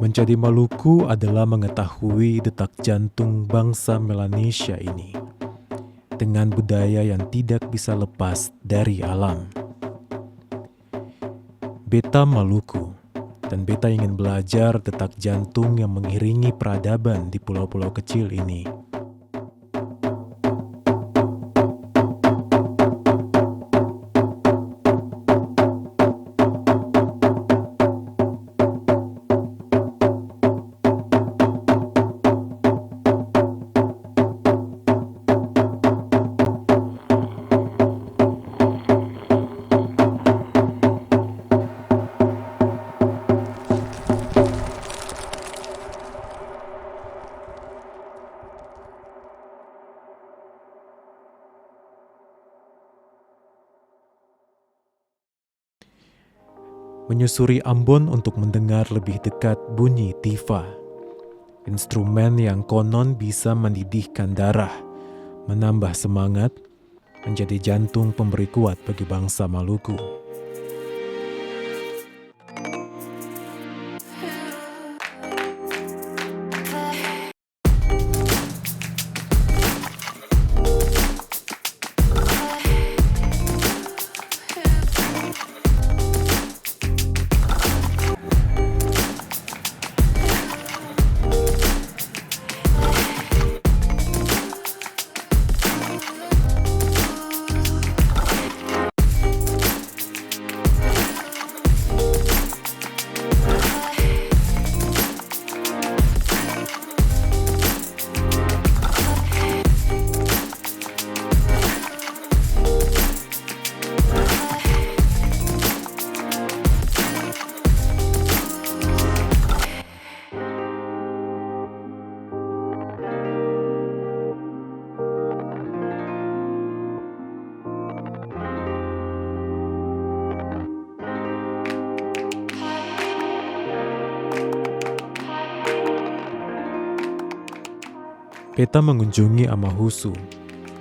Menjadi Maluku adalah mengetahui detak jantung bangsa Melanesia ini dengan budaya yang tidak bisa lepas dari alam. Beta Maluku, dan beta ingin belajar detak jantung yang mengiringi peradaban di pulau-pulau kecil ini. Menyusuri Ambon untuk mendengar lebih dekat bunyi tifa, instrumen yang konon bisa mendidihkan darah, menambah semangat, menjadi jantung pemberi kuat bagi bangsa Maluku. Beta mengunjungi Amahusu,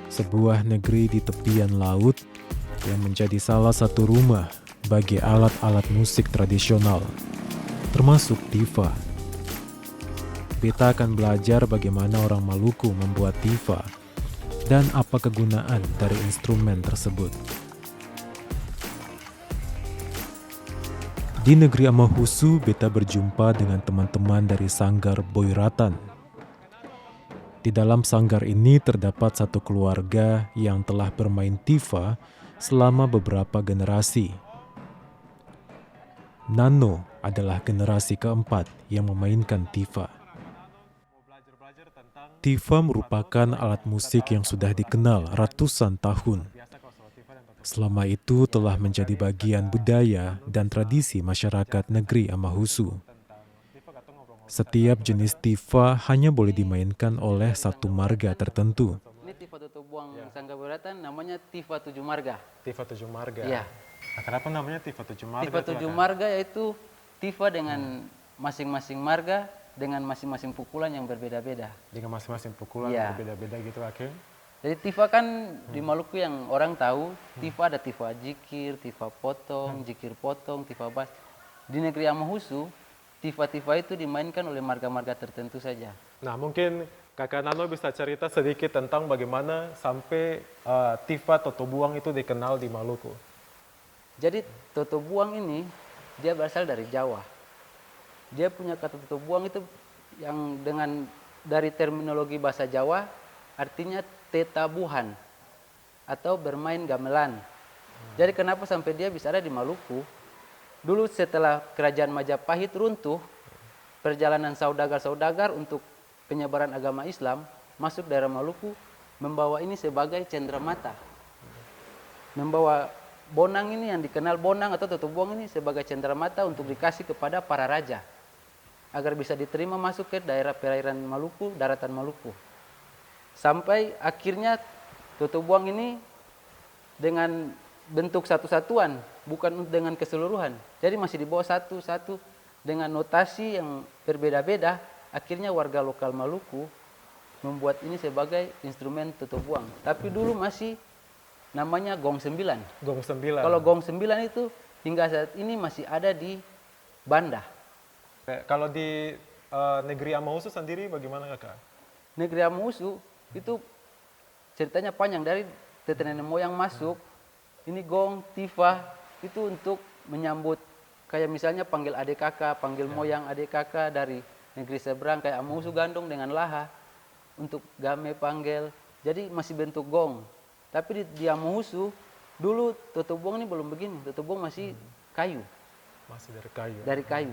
sebuah negeri di tepian laut yang menjadi salah satu rumah bagi alat-alat musik tradisional, termasuk tifa. Beta akan belajar bagaimana orang Maluku membuat tifa dan apa kegunaan dari instrumen tersebut. Di negeri Amahusu, beta berjumpa dengan teman-teman dari Sanggar Boiratan. Di dalam sanggar ini terdapat satu keluarga yang telah bermain tifa selama beberapa generasi. Nano adalah generasi keempat yang memainkan tifa. Tifa merupakan alat musik yang sudah dikenal ratusan tahun. Selama itu telah menjadi bagian budaya dan tradisi masyarakat negeri Amahusu. Setiap jenis tifa hanya boleh dimainkan oleh satu marga tertentu. Ini tifa Toto Buang Sanggar Boiratan namanya tifa 7 marga. Tifa 7 marga. Iya. Nah, kenapa namanya Tifa 7 marga? Tifa 7 marga yaitu tifa dengan masing-masing marga dengan masing-masing pukulan yang berbeda-beda. Dengan masing-masing pukulan Iya. berbeda-beda gitu, Hakim. Jadi tifa kan di Maluku yang orang tahu, tifa ada tifa jikir, tifa potong, jikir potong, tifa bas. Di negeri Amahusu, tifa-tifa itu dimainkan oleh marga-marga tertentu saja. Nah, mungkin Kakak Nano bisa cerita sedikit tentang bagaimana sampai tifa Toto Buang itu dikenal di Maluku. Jadi Toto Buang ini dia berasal dari Jawa. Dia punya kata Toto Buang itu yang dengan dari terminologi bahasa Jawa artinya tetabuhan atau bermain gamelan. Jadi kenapa sampai dia bisa ada di Maluku? Dulu setelah kerajaan Majapahit runtuh, perjalanan saudagar-saudagar untuk penyebaran agama Islam masuk daerah Maluku membawa ini sebagai cenderamata. Membawa bonang ini yang dikenal bonang atau Toto Buang ini sebagai cenderamata untuk dikasih kepada para raja agar bisa diterima masuk ke daerah perairan Maluku, daratan Maluku. Sampai akhirnya Toto Buang ini dengan bentuk satu-satuan, bukan dengan keseluruhan. Jadi masih dibawa satu-satu dengan notasi yang berbeda-beda. Akhirnya warga lokal Maluku membuat ini sebagai instrumen Toto Buang. Tapi dulu masih namanya gong 9. Gong 9. Kalau gong 9 itu hingga saat ini masih ada di Banda. Kalau di negeri Amausu sendiri bagaimana kakak? Negeri Amusu itu ceritanya panjang dari tete nenek moyang masuk. Ini gong, tifa itu untuk menyambut kayak misalnya panggil adik kakak, panggil moyang adik kakak dari negeri seberang kayak Amusu Gandong dengan Laha untuk game panggil. Jadi masih bentuk gong. Tapi di Amusu dulu totobuang ini belum begini. Totobuang masih kayu, Masih dari kayu. dari kayu.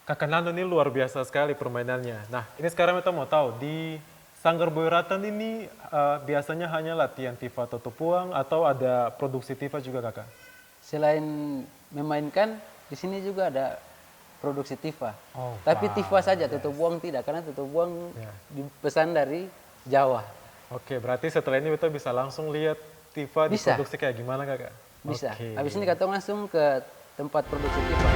Kakak Nando ini luar biasa sekali permainannya. Nah, ini sekarang kita mau tahu di Sanggar Boyoratan ini biasanya hanya latihan tifa totopuang atau ada produksi tifa juga kakak? Selain memainkan, di sini juga ada produksi tifa. Oh, Tapi wow. tifa saja, totobuang tidak, karena totobuang Ya. dipesan dari Jawa. Oke, berarti setelah ini kita bisa langsung lihat tifa Bisa. diproduksi kayak gimana kakak? Bisa. Oke. Habis ini kita langsung ke tempat produksi tifa.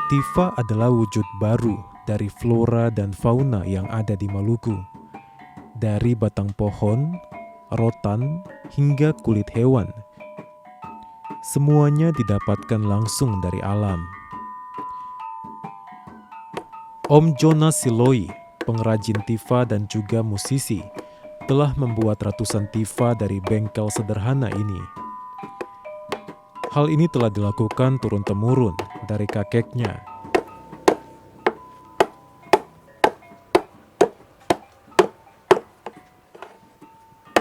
Tifa adalah wujud baru dari flora dan fauna yang ada di Maluku. Dari batang pohon, rotan, hingga kulit hewan. Semuanya didapatkan langsung dari alam. Om Jonas Siloi, pengrajin tifa dan juga musisi, telah membuat ratusan tifa dari bengkel sederhana ini. Hal ini telah dilakukan turun-temurun dari kakeknya.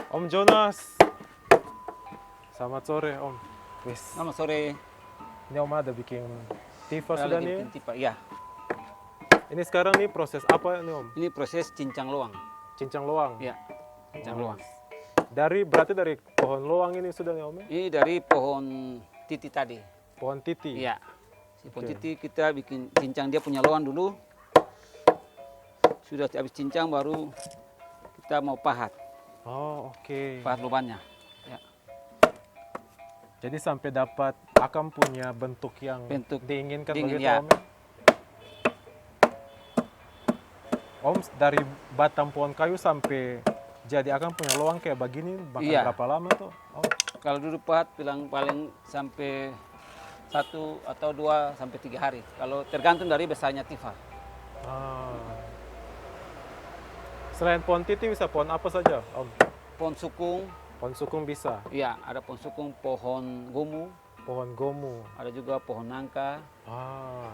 Om Jonas. Selamat sore Om. Wis. Selamat sore. Ini Om ada bikin tifa Saya sudah lagi nih. bikin tipa. Iya, Ini sekarang nih proses apa nih Om? ini proses cincang loang. Cincang loang. Iya, cincang Oh. loang. Berarti dari pohon loang ini sudah nih Om ya? Ini dari pohon titi tadi. Pohon titi. Iya. Si pohon Oke. titi kita bikin cincang, dia punya loang dulu. Sudah habis cincang baru kita mau pahat. Oh, oke. Pahat lubangnya. Ya. Jadi sampai dapat akan punya bentuk yang Bentuk diinginkan dingin, begitu ya. Om ya? Om dari batang pohon kayu sampai jadi akan punya loang kayak begini bakal Iya. berapa lama tuh? Oh, Kalau dulu pahat bilang paling sampai 1 atau 2 sampai 3 hari. Kalau tergantung dari besarnya tifa. ah. Selain pohon titi bisa pohon apa saja Om? Pohon sukung, Pohon sukung bisa, iya ada pohon sukung, pohon gomu, pohon gomu. ada juga pohon nangka. Ah.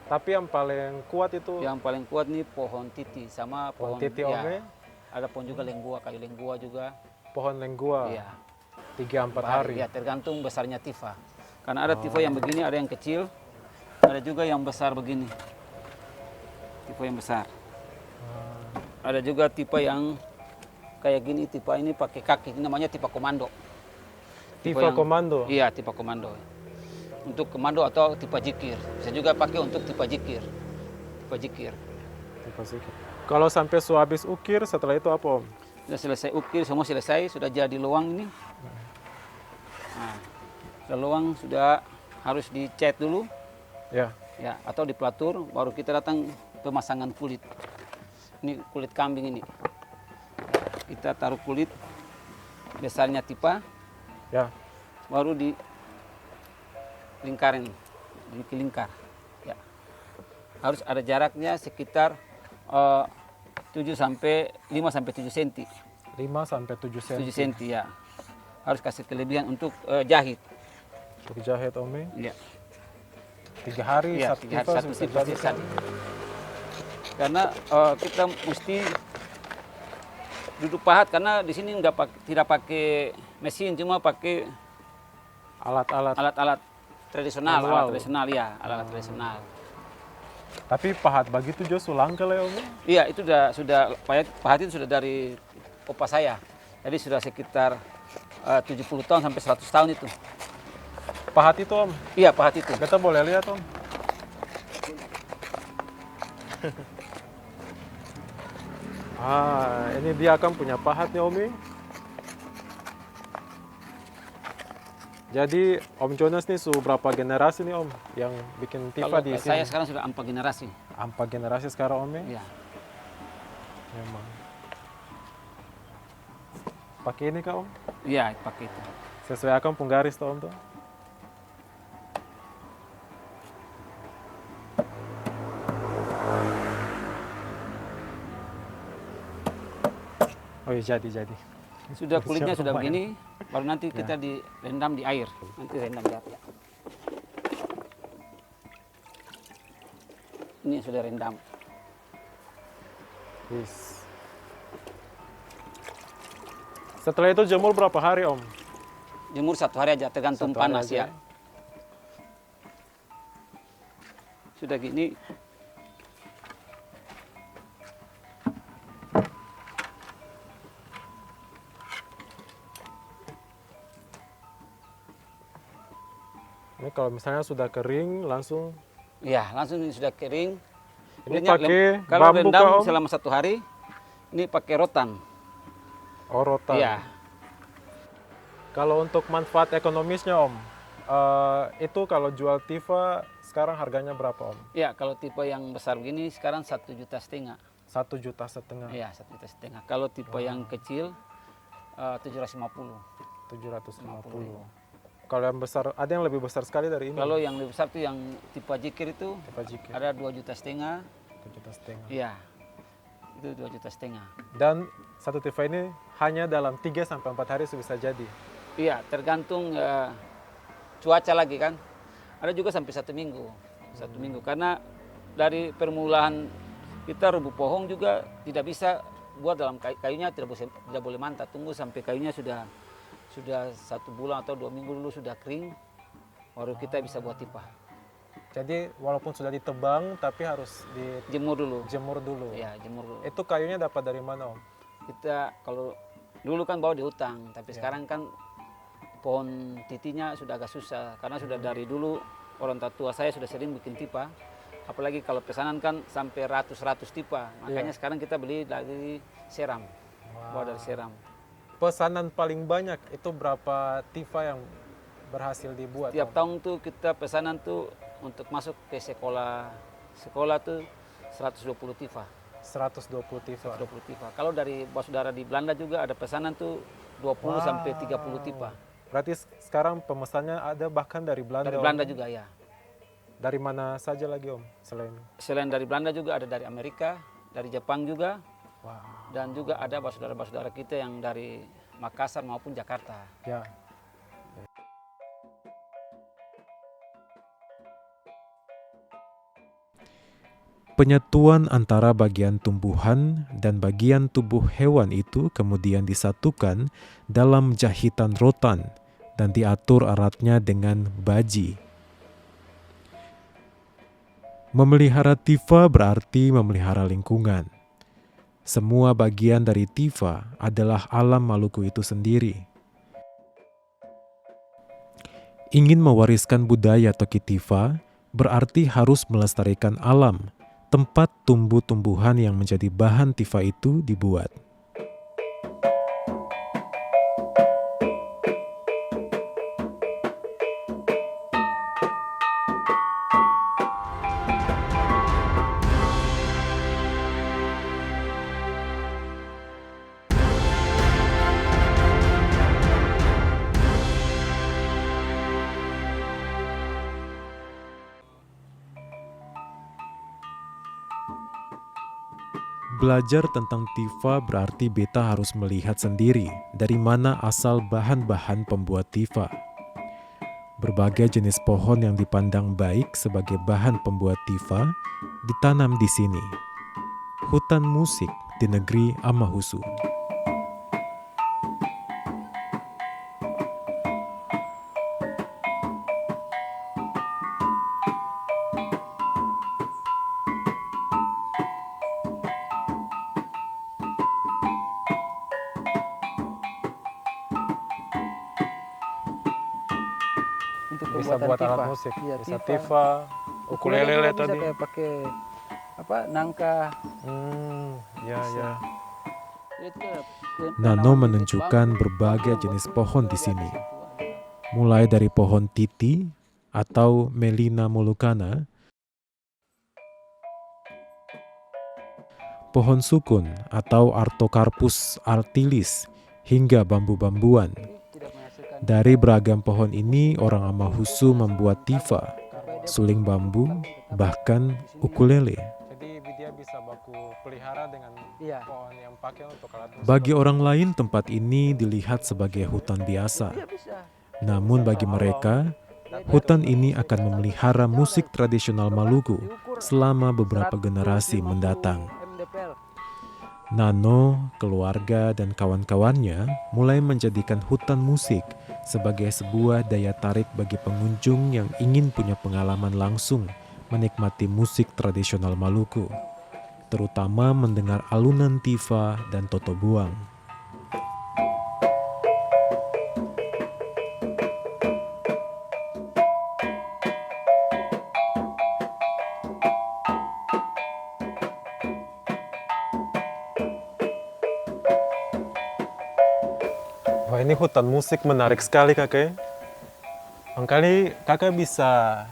Tapi yang paling kuat itu Yang paling kuat nih pohon titi sama pohon pohon titi ya, Om ya? ada pohon juga lenggua, kayu lenggua juga. Pohon lenggua. Iya. 3-4 hari. Ya tergantung besarnya tifa. Karena ada tifa yang begini, ada yang kecil, ada juga yang besar begini. Tifa yang besar. Ada juga tipe yang kayak gini, tipe ini pakai kaki, ini namanya tipe komando. Tifa yang- komando. Iya, tipe komando. Untuk komando atau tipe jikir. Bisa juga pakai untuk tipe jikir. Tipe jikir. Tifa sikit. Kalau sampai habis ukir setelah itu apa Om? Sudah selesai ukir, semua selesai, sudah jadi loang ini. Nah, sudah loang sudah harus dicat dulu, Ya. ya, atau dipelatur, baru kita datang pemasangan kulit. Ini kulit kambing ini. Kita taruh kulit besarnya tipa, Ya. baru di lingkarin, lingkar. Ya. Harus ada jaraknya sekitar 5 sampai 7 cm. 5 sampai 7 cm. 7 cm ya. Harus kasih kelebihan untuk jahit. Untuk jahit Om ya. Ya. 3 hari Iya, satu 3 hari tifa satu bisa sip pasti jadi. satu. Karena kita mesti duduk pahat karena di sini tidak pakai mesin, cuma pakai Alat-alat. alat-alat tradisional, Manual. alat tradisional ya, alat tradisional. Tapi pahat begitu juga sulangka lah Om. Iya, itu sudah pahat itu sudah dari opa saya. Jadi sudah sekitar 70 tahun sampai 100 tahun itu. Pahat itu Om. Iya, pahat itu. Kita boleh lihat Om. Ini dia akan punya pahat nih Om. Jadi Om Jonas nih berapa generasi nih Om yang bikin Tifa Kalau di saya sini? sekarang sudah 4 generasi. 4 generasi sekarang Om ya? Ya. Memang. Pakai ini Kak Om? Iya, pakai itu. Sesuai akan penggaris tuh Om tuh. Oh iya jadi. Sudah kulitnya Siapa sudah Pak? begini, baru nanti kita direndam di air. Nanti rendam di air. Ini sudah rendam. Yes. Setelah itu jemur berapa hari Om? Jemur 1 hari aja, tergantung 1 hari panas aja ya. Sudah gini, Ini kalau misalnya sudah kering langsung ya langsung ini sudah kering. ini Kulitnya pakai kalau bambu rendam Kak Om? selama 1 hari, ini pakai rotan. Oh rotan. Iya. Kalau untuk manfaat ekonomisnya Om, itu kalau jual Tifa sekarang harganya berapa Om? Ya, kalau tipe yang besar begini sekarang 1,5 juta. 1,5 juta. Iya, 1,5 juta. Kalau tipe yang kecil 750. 750. Kalau yang besar, ada yang lebih besar sekali dari ini? Kalau yang lebih besar tuh yang tipe jikir itu Tifa jikir, ada 2,5 juta. 1,5 juta. Iya. Itu 2,5 juta. Dan satu Tifa ini hanya dalam 3-4 hari bisa jadi. Iya, tergantung cuaca lagi kan. Ada juga sampai 1 minggu. 1 minggu karena dari permulaan kita rubuh pohon juga tidak bisa buat dalam kayunya tidak boleh mantap. Tunggu sampai kayunya sudah 1 bulan atau 2 minggu dulu sudah kering, baru kita bisa buat Tifa. Jadi walaupun sudah ditebang tapi harus Jemur dulu. dijemur dulu. Ya, jemur dulu. Itu kayunya dapat dari mana Om? Kita kalau dulu kan bawa di hutan, tapi sekarang kan pohon titinya sudah agak susah karena sudah dari dulu orang tua saya sudah sering bikin Tifa. Apalagi kalau pesanan kan sampai ratus Tifa. Makanya sekarang kita beli dari Seram. Bawa dari Seram. Pesanan paling banyak itu berapa Tifa yang berhasil dibuat? Tiap Om? tahun tuh kita pesanan tuh untuk masuk ke sekolah tuh 120 Tifa. 120 Tifa. 120 Tifa. Kalau dari saudara di Belanda juga ada pesanan tuh 20 sampai 30 Tifa. Berarti sekarang pemesannya ada bahkan dari Belanda. Dari Om? Belanda juga ya. Dari mana saja lagi Om selain? Selain dari Belanda juga ada dari Amerika, dari Jepang juga, Wow. dan juga ada saudara-saudara kita yang dari Makassar maupun Jakarta. Ya. Penyatuan antara bagian tumbuhan dan bagian tubuh hewan itu kemudian disatukan dalam jahitan rotan dan diatur eratnya dengan baji. Memelihara Tifa berarti memelihara lingkungan. Semua bagian dari Tifa adalah alam Maluku itu sendiri. Ingin mewariskan budaya Toki Tifa berarti harus melestarikan alam, tempat tumbuh-tumbuhan yang menjadi bahan Tifa itu dibuat. Belajar tentang Tifa berarti beta harus melihat sendiri dari mana asal bahan-bahan pembuat Tifa. Berbagai jenis pohon yang dipandang baik sebagai bahan pembuat Tifa ditanam di sini. Hutan musik di negeri Amahusu. Untuk Bisa pembuatan buat alat Tifa. musik, Iya, bisa Tifa, ukulele juga tadi. bisa kayak pakai nangka. Ya ya. Itu Nano menunjukkan berbagai jenis pohon di sini. mulai dari pohon titi atau Melina molucana, pohon sukun atau Artocarpus artilis, hingga bambu-bambuan. Dari beragam pohon ini, orang Amahusu membuat tifa, suling bambu, bahkan ukulele. Jadi dia bisa baku pelihara dengan Iya. pohon yang pakai untuk alat musik. Bagi orang lain, tempat ini dilihat sebagai hutan biasa. Namun bagi mereka, hutan ini akan memelihara musik tradisional Maluku selama beberapa generasi mendatang. Nano, keluarga, dan kawan-kawannya mulai menjadikan hutan musik sebagai sebuah daya tarik bagi pengunjung yang ingin punya pengalaman langsung menikmati musik tradisional Maluku, terutama mendengar alunan tifa dan totobuang. Wah, ini hutan musik menarik sekali kakak. Angkali kakak bisa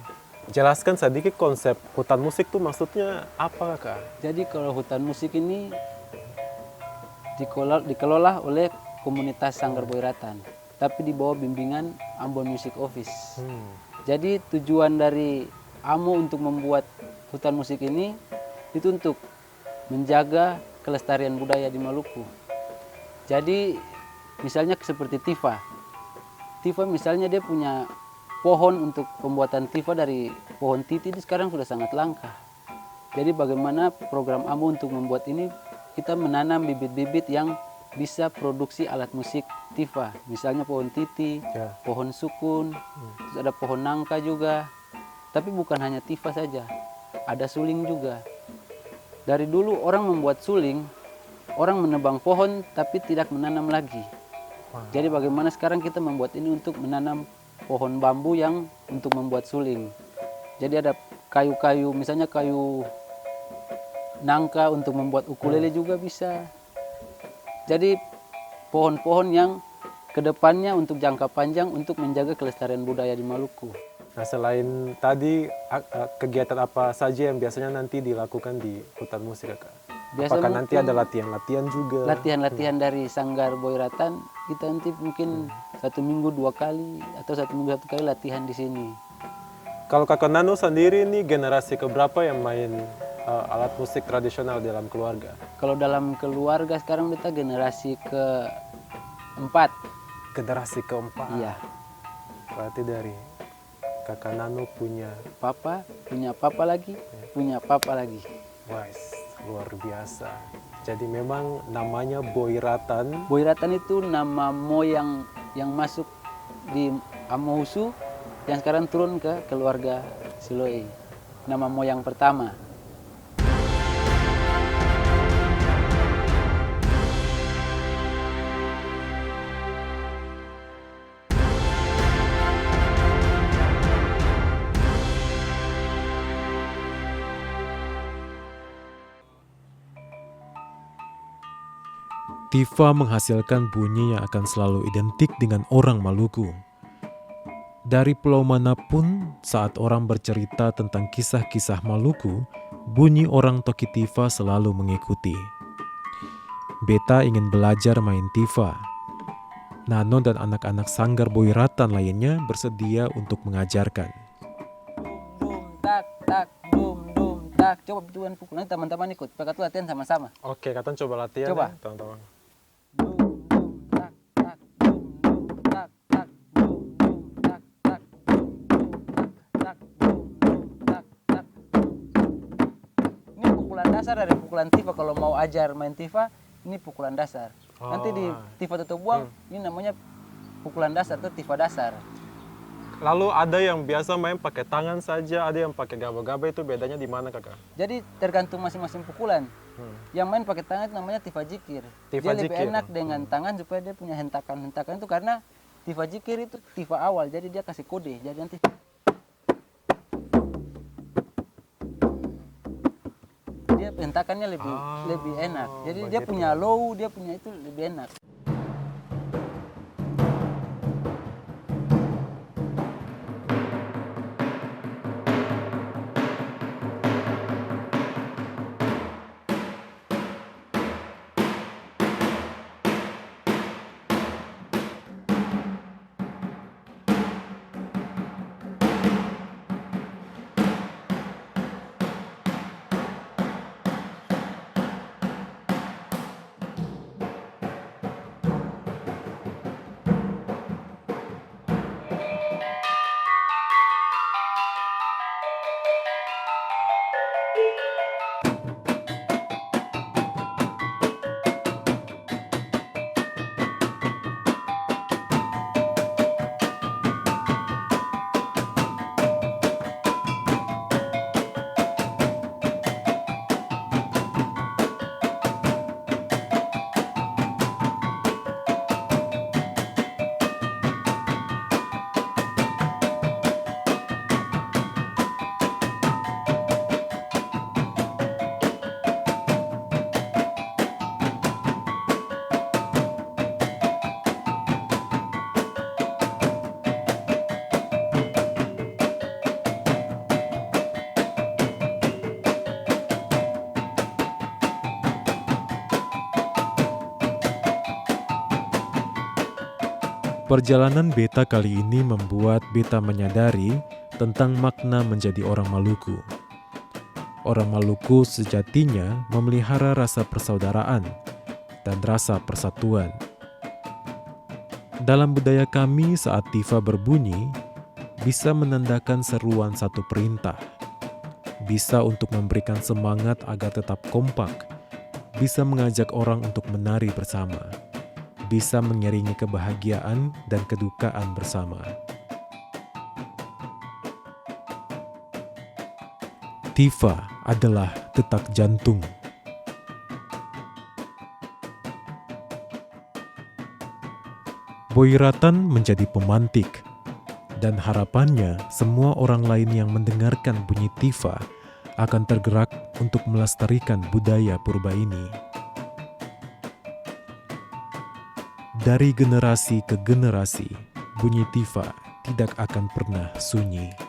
jelaskan sedikit konsep hutan musik tuh maksudnya apa kakak? Jadi kalau hutan musik ini dikelola oleh komunitas Sanggar Boiratan, tapi di bawah bimbingan Ambon Music Office. Jadi tujuan dari AMO untuk membuat hutan musik ini itu untuk menjaga kelestarian budaya di Maluku. Jadi misalnya seperti tifa. Tifa misalnya dia punya pohon untuk pembuatan tifa dari pohon titi ini sekarang sudah sangat langka. Jadi bagaimana program AMO untuk membuat ini, kita menanam bibit-bibit yang bisa produksi alat musik tifa. Misalnya pohon titi, pohon sukun, terus ada pohon nangka juga. Tapi bukan hanya tifa saja, ada suling juga. Dari dulu orang membuat suling, orang menebang pohon tapi tidak menanam lagi. Jadi bagaimana sekarang kita membuat ini untuk menanam pohon bambu yang untuk membuat suling. Jadi ada kayu-kayu, misalnya kayu nangka untuk membuat ukulele juga bisa. Jadi pohon-pohon yang kedepannya untuk jangka panjang untuk menjaga kelestarian budaya di Maluku. Nah, selain tadi kegiatan apa saja yang biasanya nanti dilakukan di hutan musik kakak? Apakah nanti ada latihan-latihan juga? Latihan-latihan dari Sanggar Boiratan, kita nanti mungkin 1 minggu 2 kali atau 1 minggu 1 kali latihan di sini. Kalau kakak Nano sendiri ini generasi keberapa yang main alat musik tradisional dalam keluarga? Kalau dalam keluarga sekarang kita generasi ke-4. Generasi keempat? Iya. Berarti dari kakak Nano punya Papa, punya papa lagi, punya papa lagi. wah, luar biasa. Jadi memang namanya Boiratan. Boiratan itu nama moyang yang masuk di Amohusu yang sekarang turun ke keluarga Siloe. Nama moyang pertama. Tifa menghasilkan bunyi yang akan selalu identik dengan orang Maluku. Dari pulau manapun, saat orang bercerita tentang kisah-kisah Maluku, bunyi orang toki tifa selalu mengikuti. Beta ingin belajar main tifa. Nano dan anak-anak Sanggar Boiratan lainnya bersedia untuk mengajarkan. Dum tak tak dum tak. Coba tuan pukul, nanti teman-teman ikut. Pakai tuh latihan sama-sama. Oke, kata coba latihan Coba. ya, teman-teman. Ini pukulan dasar dari pukulan tifa. Kalau mau ajar main tifa, ini pukulan dasar. Nanti di tifa totobuang, ini namanya pukulan dasar atau tifa dasar. Lalu ada yang biasa main pakai tangan saja, ada yang pakai gaba-gaba, itu bedanya di mana kakak? Jadi tergantung masing-masing pukulan. Yang main pakai tangan itu namanya tifa jikir. Tifa Dia lebih jikir. enak dengan tangan supaya dia punya hentakan-hentakan itu karena tifa jikir itu tifa awal. Jadi dia kasih kode. Jadi nanti dia hentakannya lebih enak. Jadi dia begitu. punya low, dia punya itu lebih enak. Perjalanan Beta kali ini membuat Beta menyadari tentang makna menjadi orang Maluku. Orang Maluku sejatinya memelihara rasa persaudaraan dan rasa persatuan. Dalam budaya kami, saat tifa berbunyi, bisa menandakan seruan satu perintah, bisa untuk memberikan semangat agar tetap kompak, bisa mengajak orang untuk menari bersama, bisa mengiringi kebahagiaan dan kedukaan bersama. Tifa adalah detak jantung. Boiratan menjadi pemantik, dan harapannya semua orang lain yang mendengarkan bunyi tifa akan tergerak untuk melestarikan budaya purba ini. Dari generasi ke generasi, bunyi tifa tidak akan pernah sunyi.